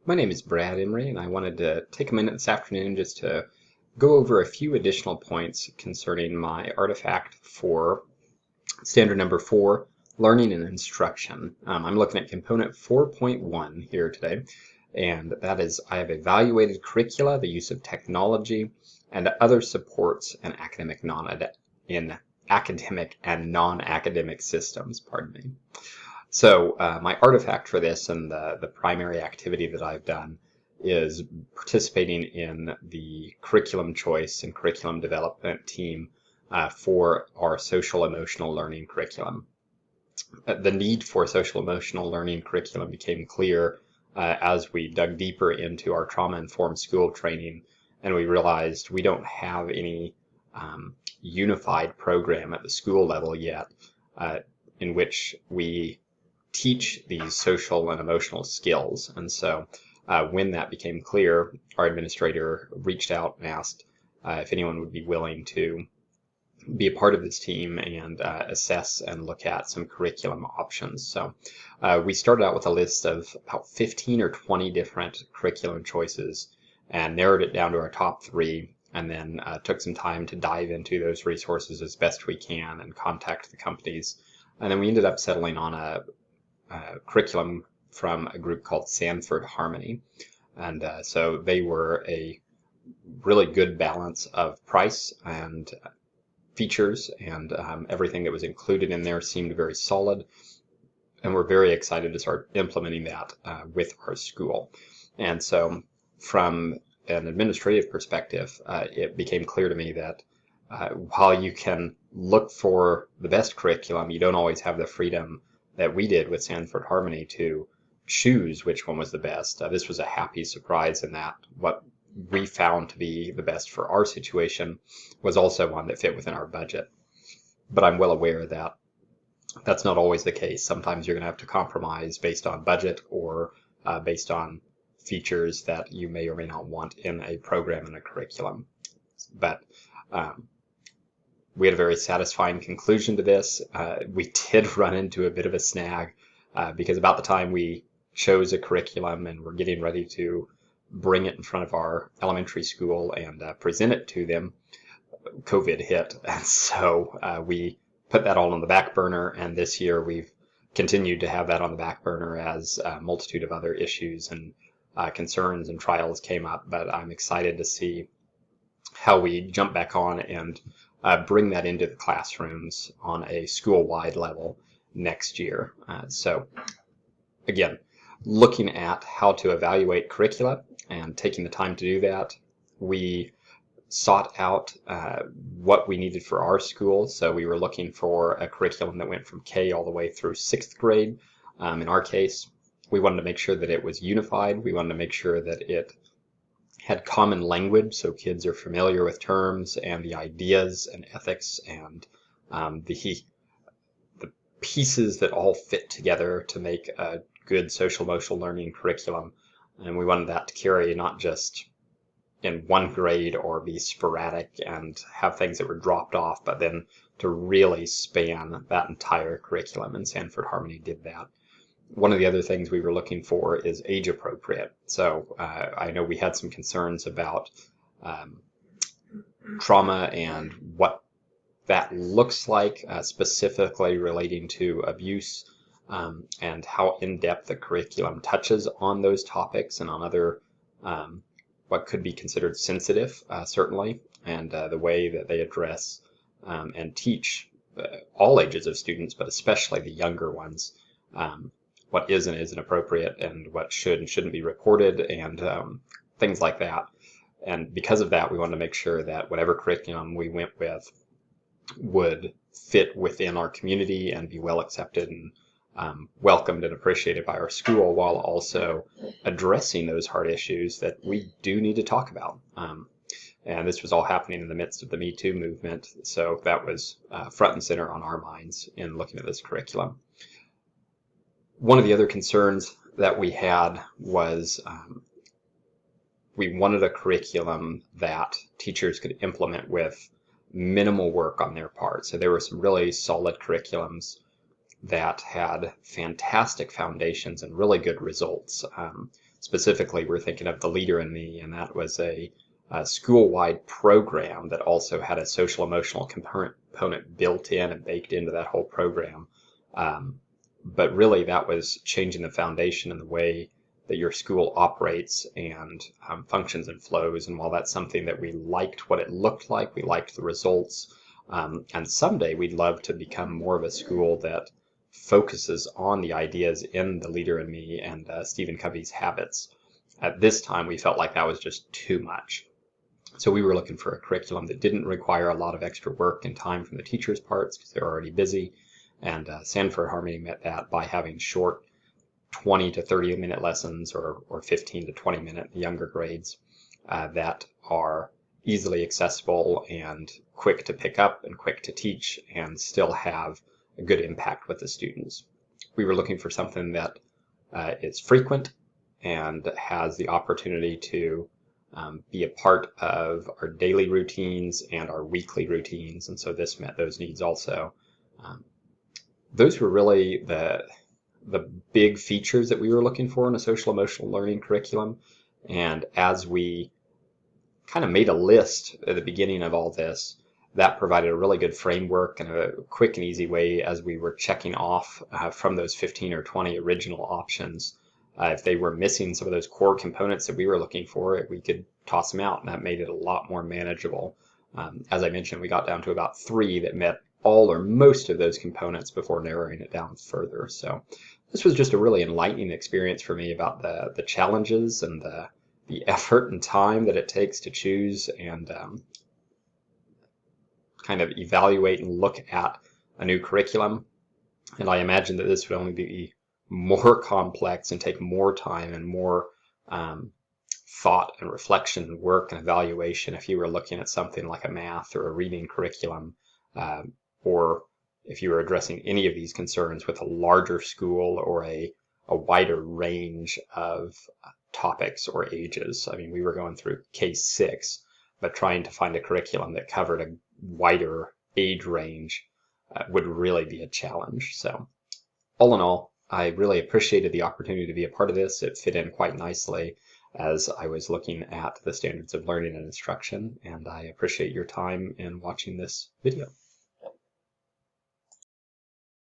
My name is Brad Emery, and I wanted to take a minute this afternoon just to go over a few additional points concerning my artifact for standard number 4, learning and instruction. I'm looking at component 4.1 here today, and that is I have evaluated curricula, the use of technology, and other supports in academic and non-academic systems, pardon me. So my artifact for this and the primary activity that I've done is participating in the curriculum choice and curriculum development team for our social emotional learning curriculum. The need for social emotional learning curriculum became clear as we dug deeper into our trauma-informed school training, and we realized we don't have any unified program at the school level yet in which we teach these social and emotional skills. And so when that became clear, our administrator reached out and asked if anyone would be willing to be a part of this team and assess and look at some curriculum options. So we started out with a list of about 15 or 20 different curriculum choices and narrowed it down to our top 3, and then took some time to dive into those resources as best we can and contact the companies. And then we ended up settling on a curriculum from a group called Sanford Harmony. And so they were a really good balance of price and features, and everything that was included in there seemed very solid. And we're very excited to start implementing that with our school. And so from an administrative perspective, it became clear to me that while you can look for the best curriculum, you don't always have the freedom that we did with Sanford Harmony to choose which one was the best. This was a happy surprise in that what we found to be the best for our situation was also one that fit within our budget. But I'm well aware that that's not always the case. Sometimes you're going to have to compromise based on budget or based on features that you may or may not want in a program and a curriculum. But we had a very satisfying conclusion to this. We did run into a bit of a snag because about the time we chose a curriculum and were getting ready to bring it in front of our elementary school and present it to them, COVID hit. And so we put that all on the back burner, and this year we've continued to have that on the back burner as a multitude of other issues and concerns and trials came up. But I'm excited to see how we jump back on and bring that into the classrooms on a school-wide level next year. So again, looking at how to evaluate curricula and taking the time to do that, we sought out what we needed for our school. So we were looking for a curriculum that went from K all the way through 6th grade. In our case, we wanted to make sure that it was unified. We wanted to make sure that it had common language so kids are familiar with terms and the ideas and ethics and the pieces that all fit together to make a good social emotional learning curriculum. And we wanted that to carry not just in one grade or be sporadic and have things that were dropped off, but then to really span that entire curriculum, and Sanford Harmony did that. One of the other things we were looking for is age appropriate. So I know we had some concerns about trauma and what that looks like, specifically relating to abuse and how in-depth the curriculum touches on those topics and on other what could be considered sensitive, certainly, and the way that they address and teach all ages of students, but especially the younger ones, what is and isn't appropriate and what should and shouldn't be reported and things like that. And because of that, we wanted to make sure that whatever curriculum we went with would fit within our community and be well accepted and welcomed and appreciated by our school, while also addressing those hard issues that we do need to talk about. And this was all happening in the midst of the Me Too movement, so that was front and center on our minds in looking at this curriculum. One of the other concerns that we had was we wanted a curriculum that teachers could implement with minimal work on their part. So there were some really solid curriculums that had fantastic foundations and really good results. Specifically, we're thinking of the Leader in Me, and that was a school-wide program that also had a social emotional component built in and baked into that whole program. But really, that was changing the foundation and the way that your school operates and functions and flows. And while that's something that we liked what it looked like, we liked the results, and someday we'd love to become more of a school that focuses on the ideas in the Leader in Me and Stephen Covey's habits. At this time, we felt like that was just too much. So we were looking for a curriculum that didn't require a lot of extra work and time from the teachers' parts because they're already busy. And Sanford Harmony met that by having short 20 to 30 minute lessons or 15 to 20 minute younger grades that are easily accessible and quick to pick up and quick to teach and still have a good impact with the students. We were looking for something that is frequent and has the opportunity to be a part of our daily routines and our weekly routines, and so this met those needs also. Those were really the big features that we were looking for in a social emotional learning curriculum. And as we kind of made a list at the beginning of all this, that provided a really good framework and a quick and easy way as we were checking off from those 15 or 20 original options. If they were missing some of those core components that we were looking for, we could toss them out, and that made it a lot more manageable. As I mentioned, we got down to about 3 that met all or most of those components before narrowing it down further. So this was just a really enlightening experience for me about the challenges and the effort and time that it takes to choose and kind of evaluate and look at a new curriculum. And I imagine that this would only be more complex and take more time and more thought and reflection and work and evaluation if you were looking at something like a math or a reading curriculum, or if you were addressing any of these concerns with a larger school or a wider range of topics or ages. I mean, we were going through K6, but trying to find a curriculum that covered a wider age range would really be a challenge. So all in all, I really appreciated the opportunity to be a part of this. It fit in quite nicely as I was looking at the standards of learning and instruction, and I appreciate your time in watching this video.